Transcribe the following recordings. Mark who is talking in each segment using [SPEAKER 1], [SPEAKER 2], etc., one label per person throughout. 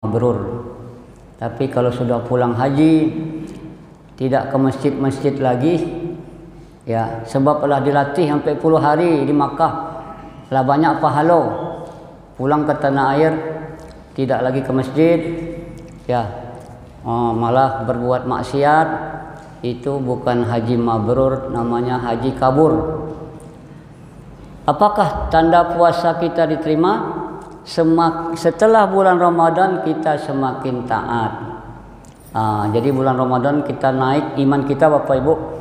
[SPEAKER 1] mabrur. Tapi kalau sudah pulang haji tidak ke masjid-masjid lagi, ya, sebab telah dilatih sampai 10 hari di Makkah, telah banyak pahala. Pulang ke tanah air tidak lagi ke masjid, ya, malah berbuat maksiat, itu bukan haji mabrur, namanya haji kabur. Apakah tanda puasa kita diterima? Setelah bulan Ramadan kita semakin taat. Jadi bulan Ramadan kita naik iman kita, Bapak Ibu.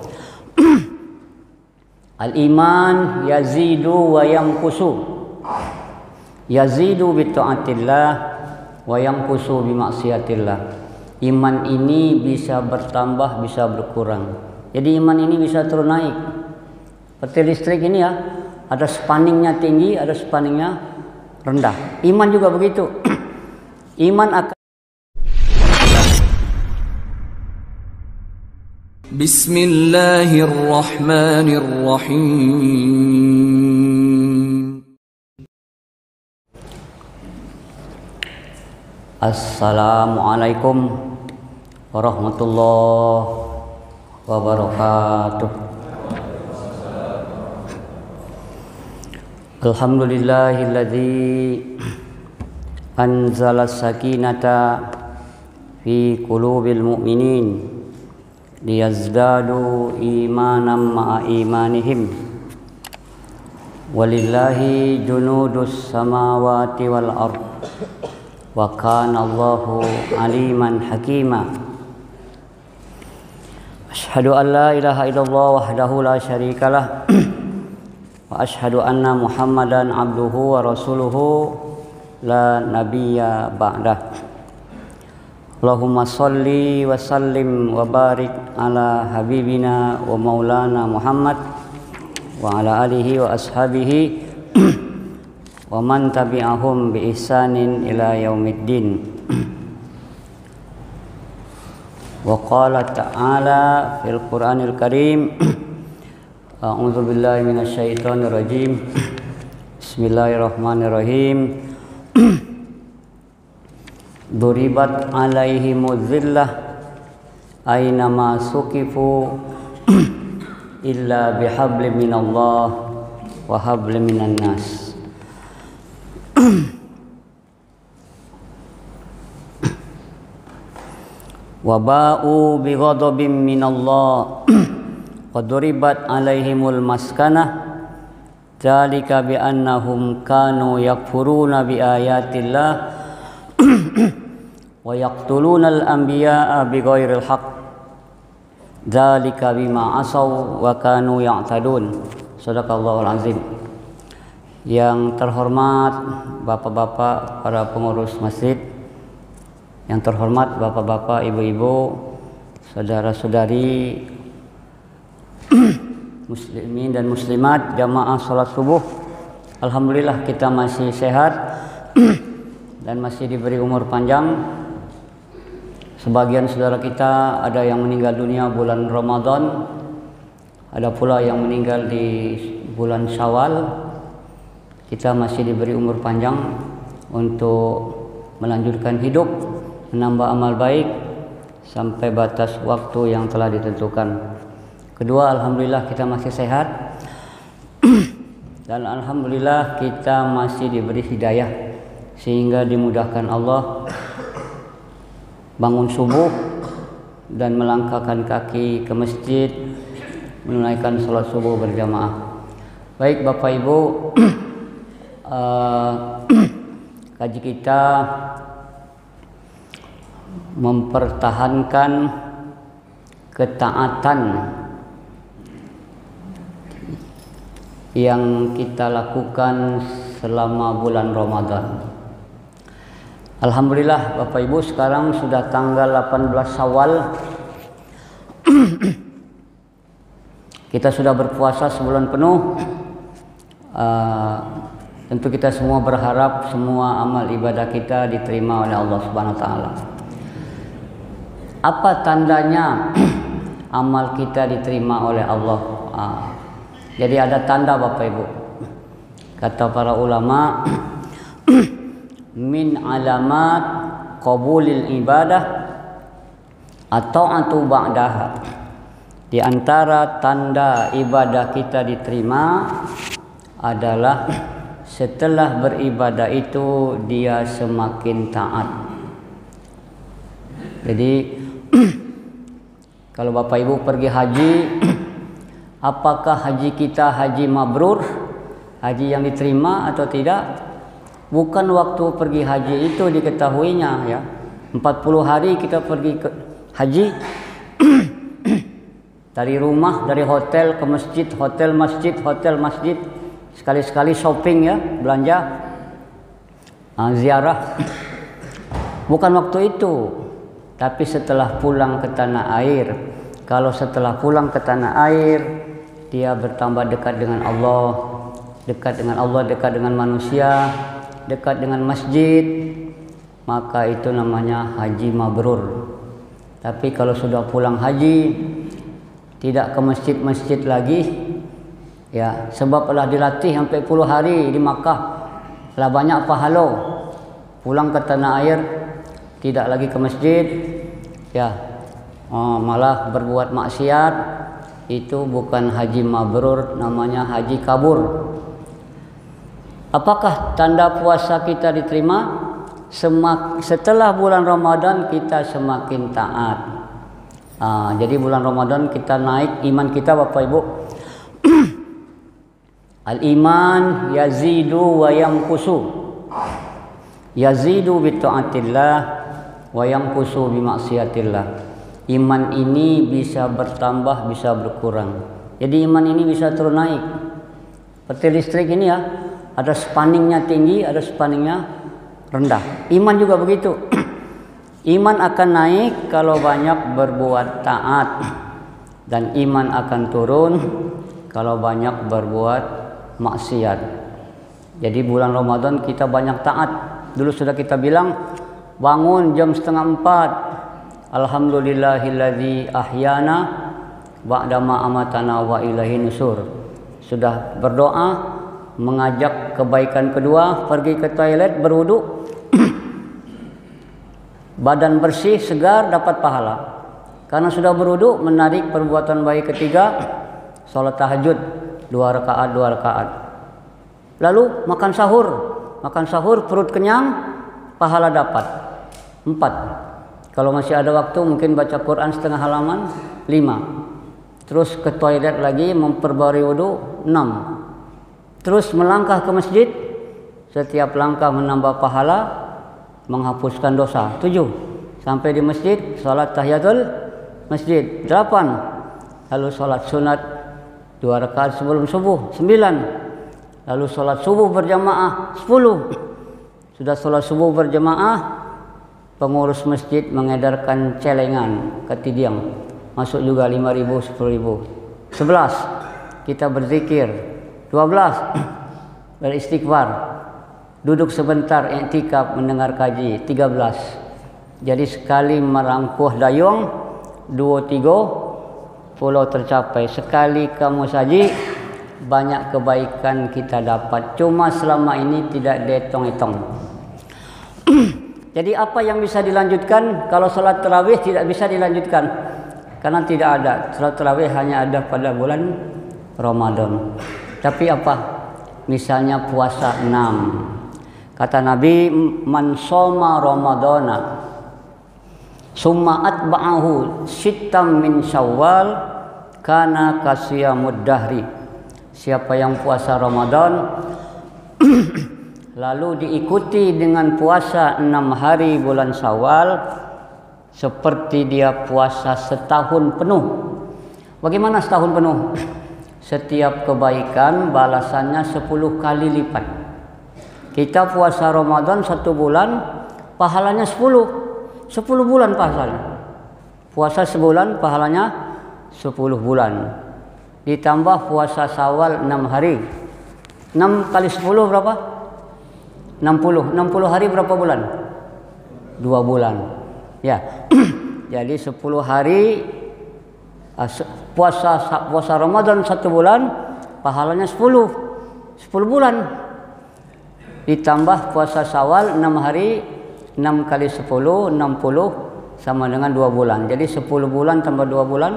[SPEAKER 1] Al-iman yazidu wa yanqusu. Yazidu bi taatillah wa yanqusu bi maksiatillah. Iman ini bisa bertambah, bisa berkurang. Jadi iman ini bisa turun naik. Seperti listrik ini ya, ada spanningnya tinggi, ada spanningnya rendah. Iman juga begitu. Iman akan
[SPEAKER 2] Bismillahirrahmanirrahim.
[SPEAKER 1] Assalamualaikum warahmatullahi wabarakatuh. Alhamdulillahilladzi anzala sakinata fi qulubil mu'minin liyazdadu imanan ma'a imanihim. Walillahi junudus samawati wal ard wa kana Allahu aliman hakima. Asyhadu an la ilaha illallah wahdahu la syarikalah wa asyhadu anna Muhammadan abduhu wa rasuluhu la nabiyya ba'dah. Allahumma salli wa sallim wa barik ala habibina wa maulana Muhammad wa ala alihi wa ashabihi wa man tabi'ahum bi ihsanin ila yaumiddin. Wa qala ta'ala fil Qur'anil Karim, a'udzu billahi minasyaitonir rajim. Bismillahirrahmanirrahim. Duribat alaihimuz zillah aina ma suqifu illa bihablin minallah wa hablin minan nas. Wa ba'u bi ghadabin minallah wa duribat alaihimul maskanah dzalika bi annahum kanu yakfuruna bi ayatillah wa yaqtulunal anbiya'a bighairil haqq dzalika bima asaw wa kanu ya'tadun. Shadaqallahul azim. Yang terhormat bapak-bapak para pengurus masjid, yang terhormat bapak-bapak, ibu-ibu, saudara-saudari muslimin dan muslimat jamaah salat subuh. Alhamdulillah kita masih sehat dan masih diberi umur panjang. Sebagian saudara kita ada yang meninggal dunia bulan Ramadan, ada pula yang meninggal di bulan Syawal. Kita masih diberi umur panjang untuk melanjutkan hidup, menambah amal baik sampai batas waktu yang telah ditentukan. Kedua, alhamdulillah kita masih sehat dan alhamdulillah kita masih diberi hidayah sehingga dimudahkan Allah bangun subuh dan melangkahkan kaki ke masjid menunaikan salat subuh berjamaah. Baik Bapak Ibu, kaji kita mempertahankan ketaatan yang kita lakukan selama bulan Ramadan. Alhamdulillah Bapak Ibu, sekarang sudah tanggal 18 Syawal. Kita sudah berpuasa sebulan penuh. Tentu kita semua berharap semua amal ibadah kita diterima oleh Allah Subhanahu wa taala. Apa tandanya amal kita diterima oleh Allah? Jadi ada tanda Bapak Ibu. Kata para ulama, min alamat qabulil ibadah at-ta'atu ba'daha. Di antara tanda ibadah kita diterima adalah setelah beribadah itu dia semakin taat. Jadi kalau Bapak Ibu pergi haji, apakah haji kita haji mabrur, haji yang diterima atau tidak? Bukan waktu pergi haji itu diketahuinya ya. 40 hari kita pergi ke haji dari rumah, dari hotel ke masjid, hotel masjid, hotel masjid, sekali-sekali shopping ya, belanja, ziarah. Bukan waktu itu, tapi setelah pulang ke tanah air. Kalau setelah pulang ke tanah air, dia bertambah dekat dengan Allah, dekat dengan Allah, dekat dengan manusia, dekat dengan masjid, maka itu namanya haji mabrur. Tapi kalau sudah pulang haji, tidak ke masjid-masjid lagi, ya, sebab telah dilatih sampai 10 hari di Makkah, telah banyak pahala. Pulang ke tanah air, tidak lagi ke masjid, ya, malah berbuat maksiat, itu bukan haji mabrur, namanya haji kabur. Apakah tanda puasa kita diterima? Setelah bulan Ramadan kita semakin taat. Jadi bulan Ramadan kita naik iman kita, Bapak Ibu. Al-iman yazidu wa yanqusu. Yazidu bi taatillah wa yanqusu bi maksiatillah. Iman ini bisa bertambah, bisa berkurang. Jadi iman ini bisa turun naik. Seperti listrik ini ya, ada spanningnya tinggi, ada spanningnya rendah. Iman juga begitu. Iman akan naik kalau banyak berbuat taat, dan iman akan turun kalau banyak berbuat maksiat. Jadi bulan Ramadan kita banyak taat. Dulu sudah kita bilang, bangun jam 3:30, alhamdulillahilladzi ahyana ba'dama amatana wa ilaihi nusur. Sudah berdoa, mengajak kebaikan kedua, pergi ke toilet, berwudu, badan bersih, segar, dapat pahala. Karena sudah berwudu, menarik perbuatan baik ketiga, sholat tahajud 2 rakaat. Lalu makan sahur, perut kenyang, pahala dapat 4. Kalau masih ada waktu mungkin baca Quran setengah halaman 5. Terus ke toilet lagi, memperbarui wudu 6. Terus melangkah ke masjid, setiap langkah menambah pahala, menghapuskan dosa 7. Sampai di masjid, salat tahiyatul masjid 8. Lalu salat sunat 2 rakaat sebelum subuh 9. Lalu salat subuh berjamaah 10. Sudah salat subuh berjamaah, pengurus masjid mengedarkan celengan ke tidiang, masuk juga 5.000, 10.000. 11 kita berzikir, 12 beristighfar, duduk sebentar i'tikaf mendengar kaji, 13. Jadi sekali merangkuh dayung 2-3 pulau tercapai. Sekali kamu saji, banyak kebaikan kita dapat. Cuma selama ini tidak dihitung-hitung. Jadi apa yang bisa dilanjutkan? Kalau salat tarawih tidak bisa dilanjutkan, karena tidak ada. Salat tarawih hanya ada pada bulan Ramadan. Tapi apa? Misalnya puasa 6. Kata Nabi, man shoma ramadana summa atba'ahu sittam min syawal kana kasiyamud dahri. Siapa yang puasa Ramadan lalu diikuti dengan puasa 6 hari bulan Syawal, seperti dia puasa setahun penuh. Bagaimana setahun penuh? Setiap kebaikan balasannya 10 kali lipat. Kita puasa Ramadan 1 bulan, pahalanya 10 bulan pahalanya. Puasa sebulan, pahalanya 10 bulan. Ditambah puasa Syawal 6 hari. 6 kali 10 berapa? 60. 60 hari berapa bulan? 2 bulan. Ya. Jadi 10 hari puasa Ramadan 1 bulan, pahalanya 10 bulan. Ditambah puasa Syawal 6 hari, 6 kali 10, 60 sama dengan 2 bulan. Jadi 10 bulan tambah 2 bulan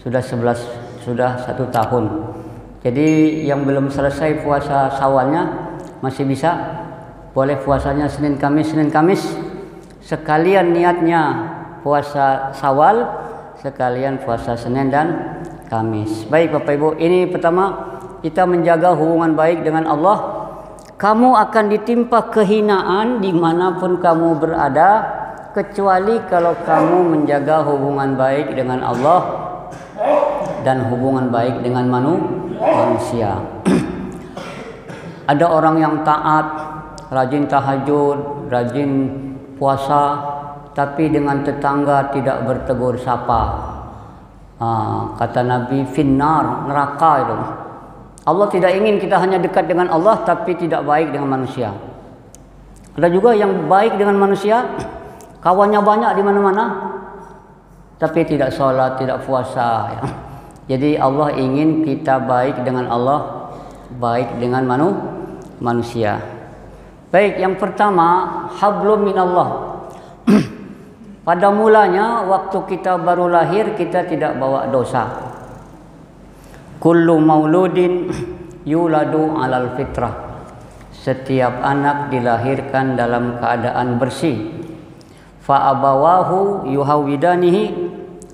[SPEAKER 1] sudah 11, sudah 1 tahun. Jadi yang belum selesai puasa Syawalnya masih bisa, boleh puasanya Senin Kamis. Sekalian niatnya puasa Syawal, sekalian puasa Senin dan Kamis. Baik Bapak Ibu, ini pertama kita menjaga hubungan baik dengan Allah. Kamu akan ditimpa kehinaan dimanapun kamu berada, kecuali kalau kamu menjaga hubungan baik dengan Allah dan hubungan baik dengan manusia. Ada orang yang taat, rajin tahajud, rajin puasa, tapi dengan tetangga tidak bertegur sapa. Kata Nabi, finnar, neraka itu. Allah tidak ingin kita hanya dekat dengan Allah tapi tidak baik dengan manusia. Ada juga yang baik dengan manusia, kawannya banyak di mana-mana, tapi tidak sholat, tidak puasa. Jadi Allah ingin kita baik dengan Allah, baik dengan manusia. Baik, yang pertama, hablum minallah. Pada mulanya waktu kita baru lahir kita tidak bawa dosa. Kullu mauludin yuladu alal fitrah. Setiap anak dilahirkan dalam keadaan bersih. Fa abawahu yuhawidanihi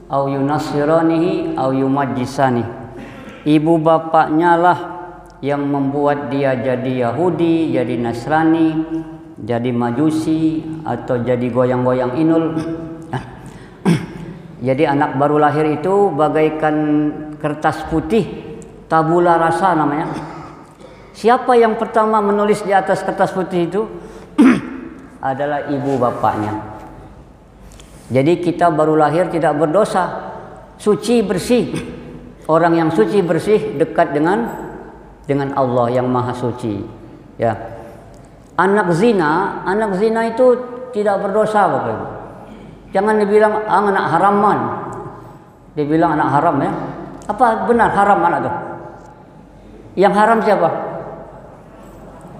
[SPEAKER 1] au yunassiranihi au yumajjisani. Ibu bapaknya lah yang membuat dia jadi Yahudi, jadi Nasrani, jadi Majusi, atau jadi goyang-goyang inul. Jadi anak baru lahir itu bagaikan kertas putih, tabula rasa namanya. Siapa yang pertama menulis di atas kertas putih itu? Adalah ibu bapaknya. Jadi kita baru lahir tidak berdosa, suci bersih. Orang yang suci bersih dekat dengan Allah yang Maha Suci. Ya. Anak zina itu tidak berdosa, Bapak Ibu. Jangan dibilang anak haraman. Dibilang anak haram ya. Apa benar haram anak itu? Yang haram siapa?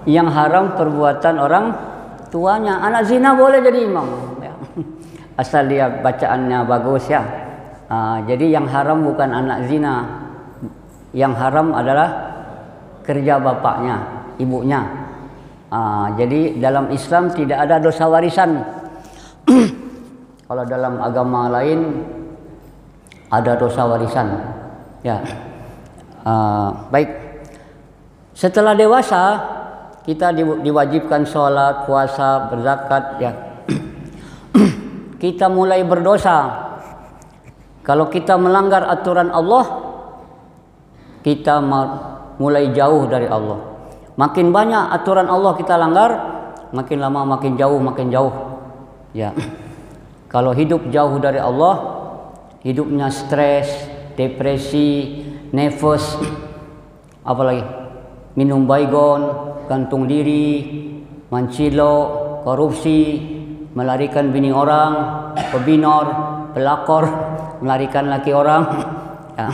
[SPEAKER 1] Yang haram perbuatan orang tuanya. Anak zina boleh jadi imam ya. Asal dia bacaannya bagus ya. Jadi yang haram bukan anak zina. Yang haram adalah kerja bapaknya, ibunya. Jadi dalam Islam tidak ada dosa warisan. Kalau dalam agama lain ada dosa warisan. Ya, baik. Setelah dewasa kita diwajibkan sholat, puasa, berzakat. Ya, kita mulai berdosa. Kalau kita melanggar aturan Allah, kita mulai jauh dari Allah. Makin banyak aturan Allah kita langgar, makin lama makin jauh. Ya. Kalau hidup jauh dari Allah, hidupnya stres, depresi, nervous, apalagi minum baygon, gantung diri, mancilok, korupsi, melarikan bini orang, pebinor, pelakor, melarikan laki orang. Ya.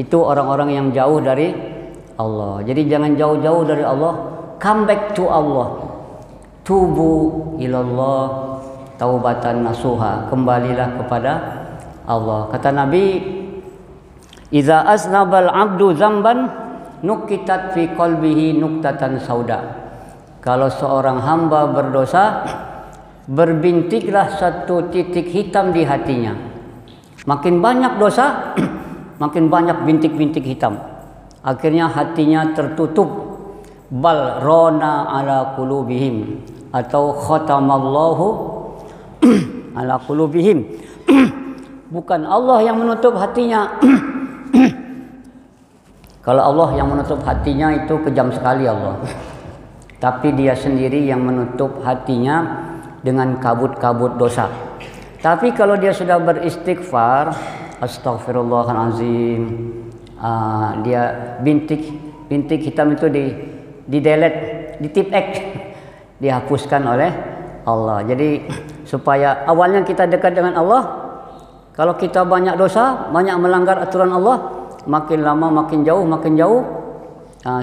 [SPEAKER 1] Itu orang-orang yang jauh dari Allah. Jadi jangan jauh-jauh dari Allah. Come back to Allah. Tubu ilallah taubatan nasuha. Kembalilah kepada Allah. Kata Nabi, "Idza aznabal 'abdu dzamban nukitat fi qalbihi nuktatan sauda." Kalau seorang hamba berdosa, berbintiklah satu titik hitam di hatinya. Makin banyak dosa, makin banyak bintik-bintik hitam. Akhirnya hatinya tertutup. Bal rona ala qulubihim, atau khatamallahu ala qulubihim. Bukan Allah yang menutup hatinya. Kalau Allah yang menutup hatinya itu kejam sekali Allah. Tapi dia sendiri yang menutup hatinya dengan kabut-kabut dosa. Tapi kalau dia sudah beristighfar, astagfirullahalazim, dia bintik hitam itu di delete, di tip X, dihapuskan oleh Allah. Jadi supaya awalnya kita dekat dengan Allah. Kalau kita banyak dosa, banyak melanggar aturan Allah, makin lama makin jauh.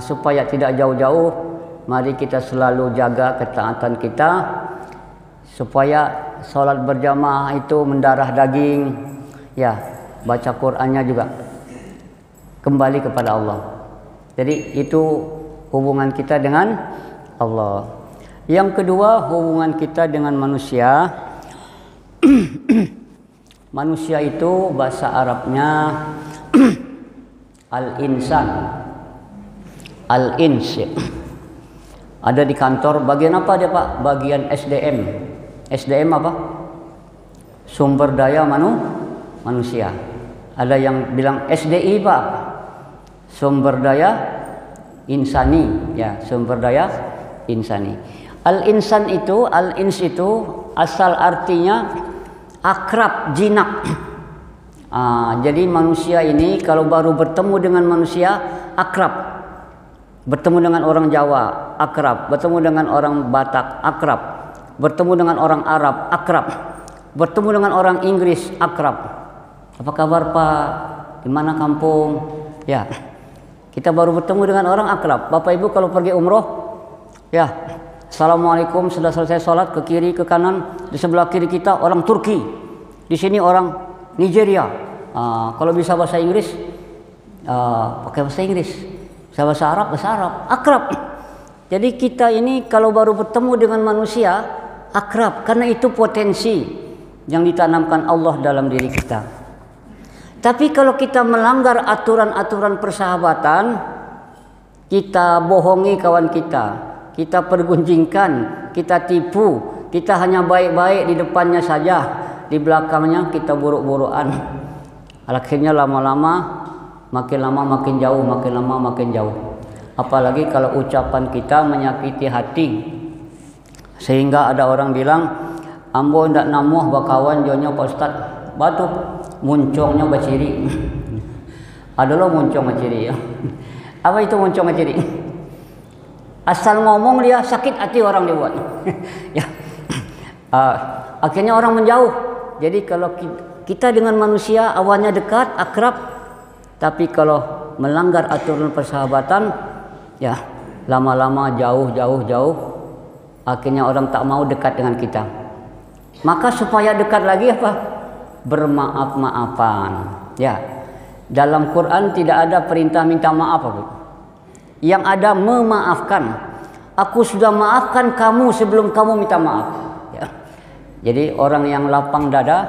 [SPEAKER 1] Supaya tidak jauh-jauh, mari kita selalu jaga ketaatan kita. supaya sholat berjamaah itu mendarah daging, ya, baca Qur'annya juga kembali kepada Allah. Jadi itu hubungan kita dengan Allah. Yang kedua, hubungan kita dengan manusia. Manusia itu bahasa Arabnya al-insan. Al-ins. Ada di kantor, bagian apa dia Pak? Bagian SDM. SDM apa? Sumber daya manusia. Ada yang bilang SDI Pak, sumber daya insani, ya, sumber daya insani. Al-insan itu, al-ins itu asal artinya akrab, jinak. Jadi manusia ini kalau baru bertemu dengan manusia akrab. Bertemu dengan orang Jawa akrab, bertemu dengan orang Batak akrab, bertemu dengan orang Arab akrab, bertemu dengan orang Inggris akrab. Apa kabar Pak? Di mana kampung? Ya, kita baru bertemu dengan orang akrab. Bapak Ibu kalau pergi umroh, ya, assalamualaikum, sudah selesai sholat, ke kiri ke kanan, di sebelah kiri kita orang Turki, di sini orang Nigeria. Kalau bisa bahasa Inggris, pakai bahasa Inggris. Bisa bahasa Arab, akrab. Jadi kita ini kalau baru bertemu dengan manusia akrab, karena itu potensi yang ditanamkan Allah dalam diri kita. Tapi kalau kita melanggar aturan-aturan persahabatan, kita bohongi kawan kita pergunjingkan, kita tipu, kita hanya baik-baik di depannya saja, di belakangnya kita buruk-burukan. Akhirnya lama-lama makin lama makin jauh, makin lama makin jauh. Apalagi kalau ucapan kita menyakiti hati, sehingga ada orang bilang, ambo ndak namuh bakawan jonyo Pak Ustad, batuk muncungnya baciri. Ada lo muncung baciri ya. Apa itu muncung baciri? Asal ngomong dia sakit hati orang dia buat. Ya. Akhirnya orang menjauh. Jadi kalau kita dengan manusia awalnya dekat, akrab, tapi kalau melanggar aturan persahabatan, ya lama-lama jauh. Akhirnya orang tak mau dekat dengan kita. Maka supaya dekat lagi apa? Bermaaf-maafan. Ya, dalam Quran tidak ada perintah minta maaf. Yang ada memaafkan. Aku sudah maafkan kamu sebelum kamu minta maaf. Ya. Jadi orang yang lapang dada,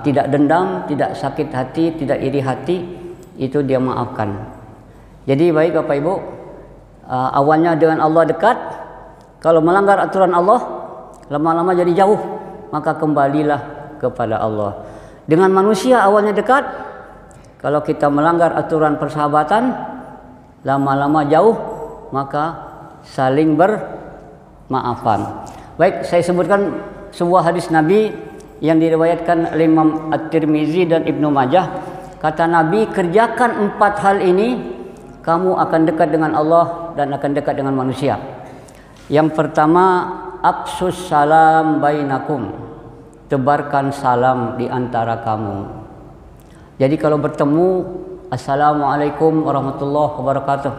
[SPEAKER 1] tidak dendam, tidak sakit hati, tidak iri hati, itu dia maafkan. Jadi baik Bapak Ibu, awalnya dengan Allah dekat, kalau melanggar aturan Allah, lama-lama jadi jauh, maka kembalilah kepada Allah. Dengan manusia awalnya dekat, kalau kita melanggar aturan persahabatan, lama-lama jauh, maka saling bermaafan. Baik, saya sebutkan sebuah hadis Nabi yang diriwayatkan oleh Imam At-Tirmizi dan Ibnu Majah. Kata Nabi, kerjakan 4 hal ini, kamu akan dekat dengan Allah dan akan dekat dengan manusia. Yang pertama, afsus salam bainakum, tebarkan salam di antara kamu. Jadi kalau bertemu, assalamualaikum warahmatullahi wabarakatuh.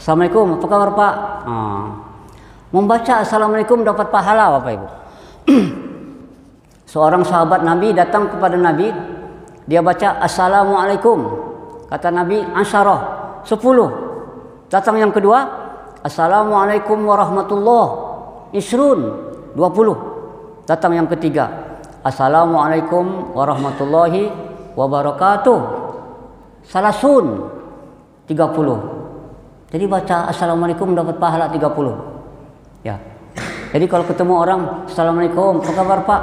[SPEAKER 1] Assalamualaikum, apa kabar Pak? Membaca assalamualaikum dapat pahala Bapak Ibu. Seorang sahabat Nabi datang kepada Nabi, dia baca assalamualaikum, kata Nabi asyarah, 10. Datang yang kedua, assalamualaikum warahmatullahi isrun, 20. Datang yang ketiga, assalamualaikum warahmatullahi wabarakatuh, salasun, 30. Jadi baca assalamualaikum dapat pahala 30. Ya. Jadi kalau ketemu orang, assalamualaikum, apa kabar Pak?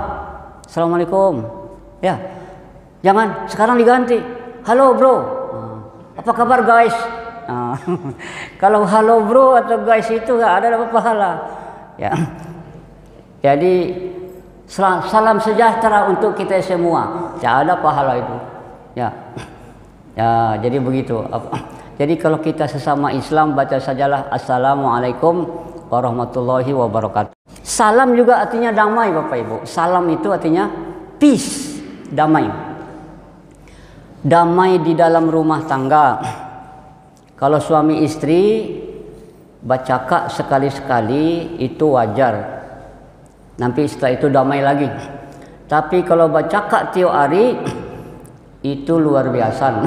[SPEAKER 1] Assalamualaikum. Ya. Jangan sekarang diganti. Halo bro. Apa kabar guys? Kalau halo bro atau guys itu nggak ada dapat pahala. Ya. Jadi salam sejahtera untuk kita semua. Tidak ada pahala itu. Ya. Ya, jadi begitu. Jadi kalau kita sesama Islam baca sajalah assalamualaikum warahmatullahi wabarakatuh. Salam juga artinya damai Bapak Ibu. Salam itu artinya peace, damai. Damai di dalam rumah tangga. Kalau suami istri baca kak sekali-sekali itu wajar. Nanti setelah itu damai lagi. Tapi kalau bercakap tiap hari itu luar biasa.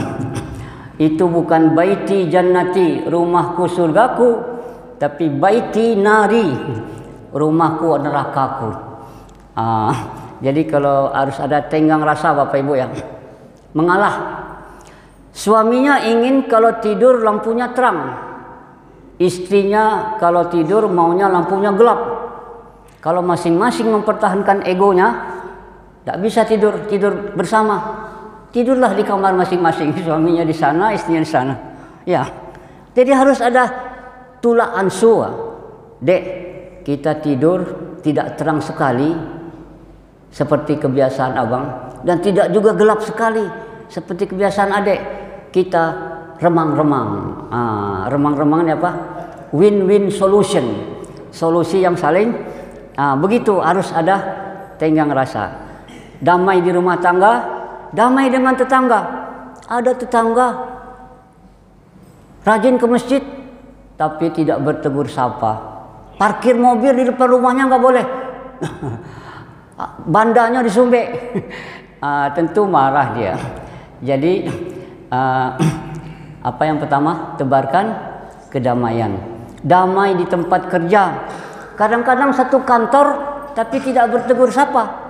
[SPEAKER 1] Itu bukan baiti jannati, rumahku surgaku, tapi baiti nari, rumahku nerakaku. Jadi kalau harus ada tenggang rasa Bapak Ibu ya. Mengalah. Suaminya ingin kalau tidur lampunya terang. Istrinya kalau tidur maunya lampunya gelap. Kalau masing-masing mempertahankan egonya, tidak bisa tidur bersama. Tidurlah di kamar masing-masing, suaminya di sana, istrinya di sana. Ya. Jadi harus ada tula ansua. Dek, kita tidur tidak terang sekali seperti kebiasaan abang, dan tidak juga gelap sekali seperti kebiasaan adek. Kita remang-remang. Remang-remang ini apa? Win-win solution. Solusi yang saling begitu, harus ada tenggang rasa. Damai di rumah tangga, damai dengan tetangga. Ada tetangga rajin ke masjid tapi tidak bertegur sapa. Parkir mobil di depan rumahnya nggak boleh. Bandanya disumbek. Tentu marah dia. Jadi apa yang pertama? Tebarkan kedamaian. Damai di tempat kerja. Kadang-kadang satu kantor tapi tidak bertegur sapa.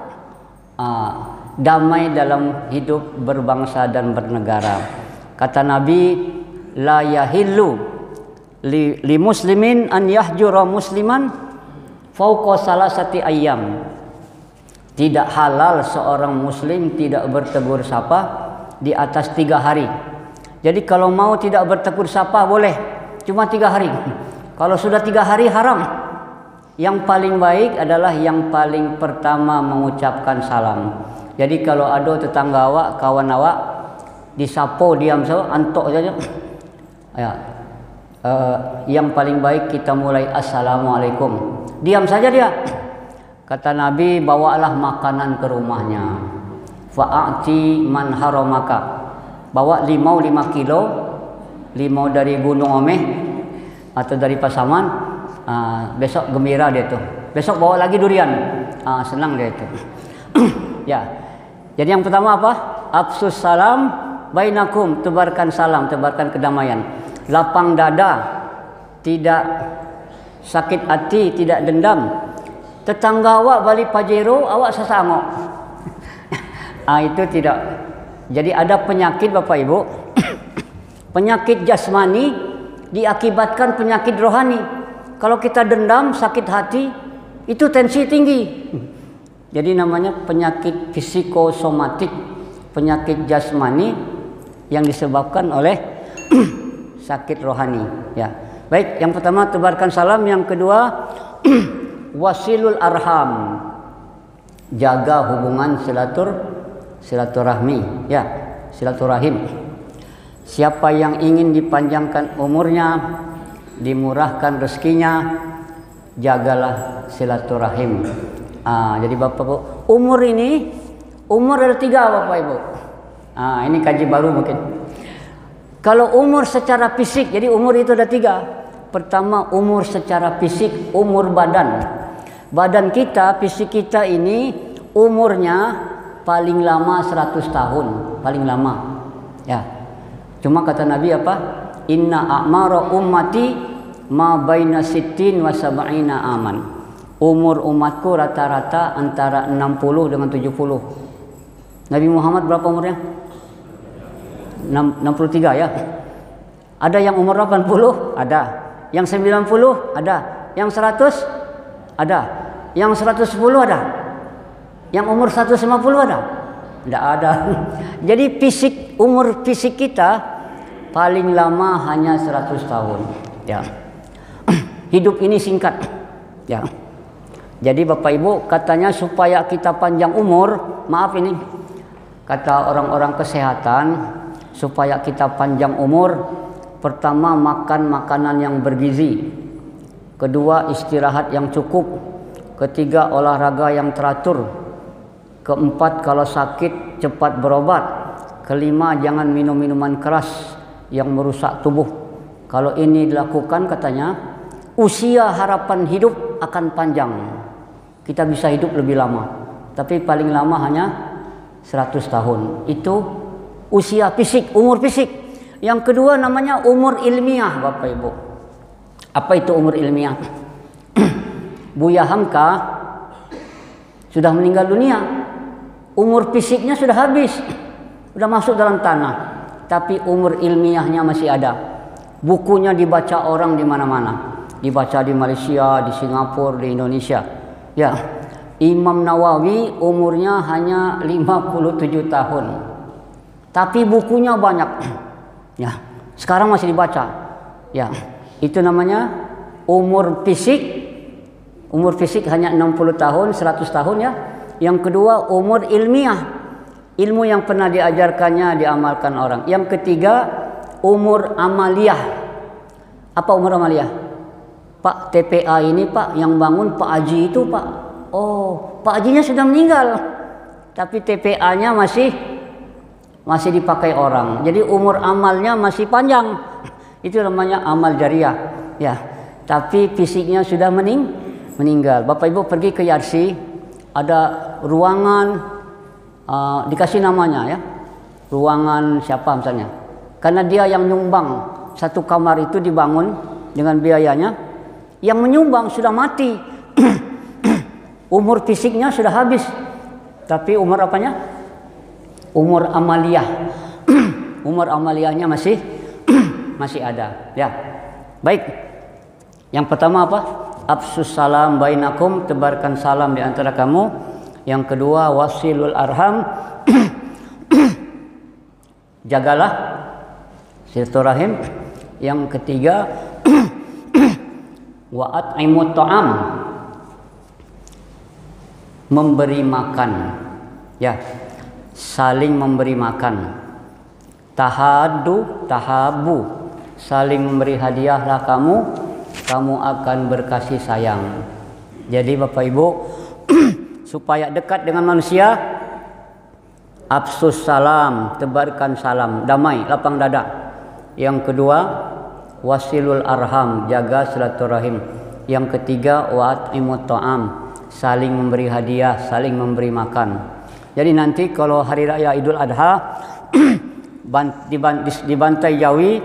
[SPEAKER 1] Damai dalam hidup berbangsa dan bernegara. Kata Nabi, la yahillu li muslimin an yahjura musliman fauqa salasati ayyam. Tidak halal seorang muslim tidak bertegur sapa di atas 3 hari. Jadi kalau mau tidak bertegur sapa boleh, cuma 3 hari. Kalau sudah 3 hari haram. Yang paling baik adalah yang paling pertama mengucapkan salam. Jadi kalau ada tetangga awak, kawan awak disapo diam saja, antok saja. Ya. Yang paling baik kita mulai assalamualaikum. Diam saja dia. Kata Nabi, bawalah makanan ke rumahnya. Fa'ati man haramaka. Bawa limau 5 kilo, limau dari Gunung Omeh atau dari Pasaman. Besok gembira dia tuh. Besok bawa lagi durian. Senang dia itu. Ya. Jadi yang pertama apa? Afsus salam bainakum, tebarkan salam, tebarkan kedamaian. Lapang dada, tidak sakit hati, tidak dendam. Tetangga awak balik pajero, awak sesangok. Itu tidak. Jadi ada penyakit Bapak Ibu. Penyakit jasmani diakibatkan penyakit rohani. Kalau kita dendam, sakit hati, itu tensi tinggi. Jadi namanya penyakit psikosomatik, penyakit jasmani yang disebabkan oleh sakit rohani. Ya, baik. Yang pertama tebarkan salam, yang kedua wasilul arham, jaga hubungan silaturahmi. Ya, silaturahim. Siapa yang ingin dipanjangkan umurnya, dimurahkan rezekinya, jagalah silaturahim. Jadi Bapak Ibu, umur ada 3 Bapak Ibu. Ini kaji baru mungkin. Kalau umur secara fisik, jadi umur itu ada 3. Pertama umur secara fisik, umur badan. Badan kita, fisik kita ini umurnya paling lama 100 tahun, paling lama. Ya. Cuma kata Nabi apa? Inna a'mara ummati ma baina sittin wa sab'ina aman. Umur umatku rata-rata antara 60 dengan 70. Nabi Muhammad berapa umurnya? 63 ya. Ada yang umur 80? Ada. Yang 90? Ada. Yang 100? Ada. Yang 110 ada. Yang umur 150 ada? Tidak ada. Jadi umur fisik kita paling lama hanya 100 tahun. Ya. Hidup ini singkat. Ya. Jadi Bapak Ibu, katanya supaya kita panjang umur, maaf ini, kata orang-orang kesehatan, supaya kita panjang umur, pertama makan makanan yang bergizi, kedua istirahat yang cukup, ketiga olahraga yang teratur, keempat kalau sakit cepat berobat, kelima jangan minum minuman keras yang merusak tubuh. Kalau ini dilakukan katanya, usia harapan hidup akan panjang. kita bisa hidup lebih lama. Tapi paling lama hanya 100 tahun. Itu usia fisik, umur fisik. Yang kedua namanya umur ilmiah, Bapak Ibu. Apa itu umur ilmiah? Buya Hamka sudah meninggal dunia. Umur fisiknya sudah habis. Sudah masuk dalam tanah. Tapi umur ilmiahnya masih ada. Bukunya dibaca orang di mana-mana. Dibaca di Malaysia, di Singapura, di Indonesia. Ya, Imam Nawawi umurnya hanya 57 tahun. Tapi bukunya banyak. Ya, sekarang masih dibaca. Ya, itu namanya umur fisik. Umur fisik hanya 60 tahun, 100 tahun ya. Yang kedua umur ilmiah. Ilmu yang pernah diajarkannya diamalkan orang. Yang ketiga umur amaliyah. Apa umur amaliyah? Pak, TPA ini Pak yang bangun Pak Haji itu Pak. Oh, Pak Hajinya sudah meninggal. Tapi TPA-nya masih dipakai orang. Jadi umur amalnya masih panjang. Itu namanya amal jariah. Ya. Tapi fisiknya sudah meninggal. Bapak Ibu pergi ke Yarsi, ada ruangan dikasih namanya ya. Ruangan siapa misalnya. Karena dia yang nyumbang. Satu kamar itu dibangun dengan biayanya. Yang menyumbang sudah mati. Umur fisiknya sudah habis. Tapi umur apanya? Umur amaliyah. Umur amaliyahnya masih ada. Ya. Baik. Yang pertama apa? Afsus salam bainakum, tebarkan salam di antara kamu. Yang kedua wasilul arham, jagalah silaturahim. Yang ketiga wa at'imut ta'am, memberi makan. Ya, saling memberi makan. Tahabu, saling memberi hadiahlah kamu akan berkasih sayang. Jadi Bapak Ibu supaya dekat dengan manusia, afsus salam, tebarkan salam, damai, lapang dada. Yang kedua wasilul arham, jaga silaturahim. Yang ketiga wa'at'imut ta'am, saling memberi hadiah, saling memberi makan. Jadi nanti kalau hari raya Idul Adha di Bantai Jawi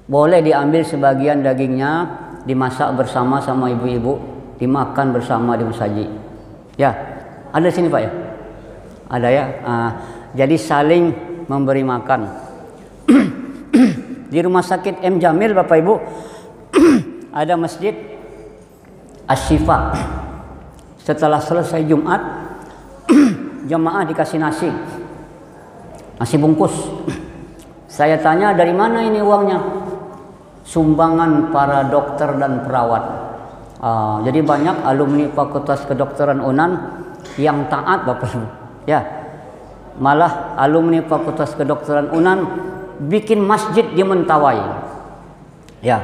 [SPEAKER 1] boleh diambil sebagian dagingnya, dimasak bersama sama ibu-ibu, dimakan bersama di masjid. Ya, ada sini Pak ya? Ada ya. Jadi saling memberi makan. Di rumah sakit M Jamil Bapak Ibu ada masjid Asy-Syifa. Setelah selesai Jumat, jemaah dikasih nasi bungkus. Saya tanya, dari mana ini uangnya? Sumbangan para dokter dan perawat. Jadi banyak alumni Fakultas Kedokteran UNAN yang taat Bapak Ibu. Ya. Malah alumni Fakultas Kedokteran UNAN bikin masjid di Mentawai. Ya.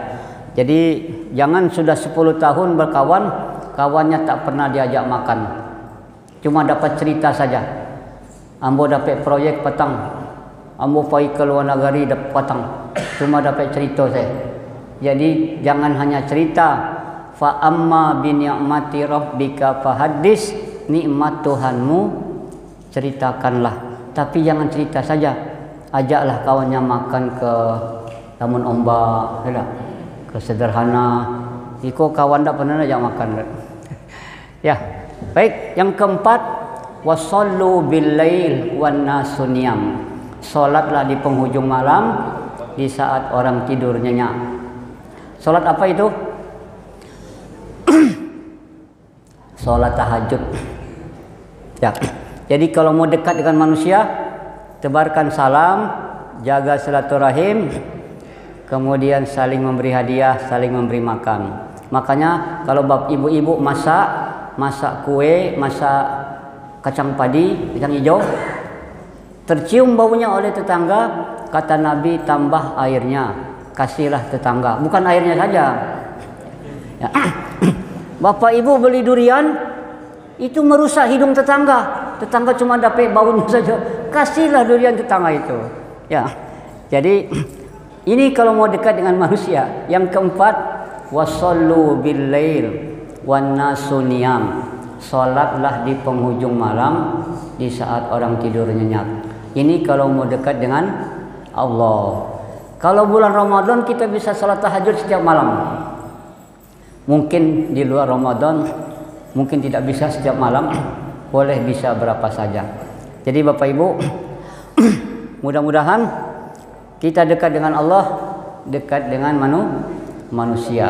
[SPEAKER 1] Jadi jangan sudah 10 tahun berkawan, kawannya tak pernah diajak makan. Cuma dapat cerita saja. Ambo dapat proyek petang. Ambo pergi ke luar negeri dapat petang. Cuma dapat cerita saya. Jadi jangan hanya cerita. Fa amma bi ni'mati rabbika fahaddis, nikmat Tuhanmu ceritakanlah. Tapi jangan cerita saja. Ajaklah kawannya makan ke Taman Ombak, ke Sederhana. Iko kawan tak pernah ajak makan. Ya. Baik, yang keempat wasallu bil lail wan nasu niyam. Salatlah di penghujung malam di saat orang tidur nyenyak. Salat apa itu? Salat tahajud. Ya. Jadi kalau mau dekat dengan manusia, tebarkan salam, jaga silaturahim, kemudian saling memberi hadiah, saling memberi makan. Makanya kalau ibu-ibu masak kue, masak kacang padi, kacang hijau, tercium baunya oleh tetangga, kata Nabi tambah airnya, kasihlah tetangga. Bukan airnya saja. Ya. Bapak ibu beli durian, itu merusak hidung tetangga. Tetangga cuma dapat baunya saja. Kasihlah durian tetangga itu. Ya. Jadi ini kalau mau dekat dengan manusia. Yang keempat, wasallu bil lail wan nasu niyam. Salatlah di penghujung malam, di saat orang tidur nyenyak. Ini kalau mau dekat dengan Allah. Kalau bulan Ramadan kita bisa salat tahajud setiap malam. Mungkin di luar Ramadan mungkin tidak bisa setiap malam, boleh bisa berapa saja. Jadi Bapak Ibu, mudah-mudahan kita dekat dengan Allah, dekat dengan manusia.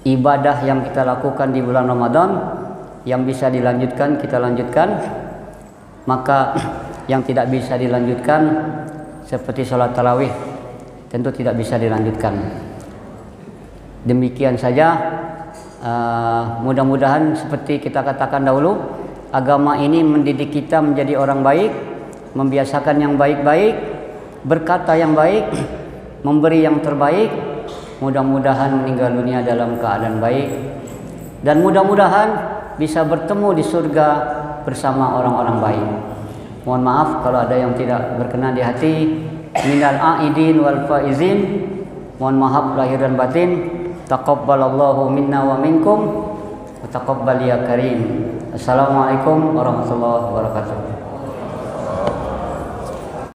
[SPEAKER 1] Ibadah yang kita lakukan di bulan Ramadan yang bisa dilanjutkan kita lanjutkan, maka yang tidak bisa dilanjutkan seperti sholat tarawih tentu tidak bisa dilanjutkan. Demikian saja. Mudah-mudahan seperti kita katakan dahulu, agama ini mendidik kita menjadi orang baik, membiasakan yang baik-baik, berkata yang baik, memberi yang terbaik. Mudah-mudahan meninggal dunia dalam keadaan baik, dan mudah-mudahan bisa bertemu di surga bersama orang-orang baik. Mohon maaf kalau ada yang tidak berkenan di hati. Minal aidin wal faizin. Mohon maaf lahir dan batin. Taqabbalallahu minna wa minkum wa taqabbal ya karim. Assalamualaikum warahmatullahi wabarakatuh.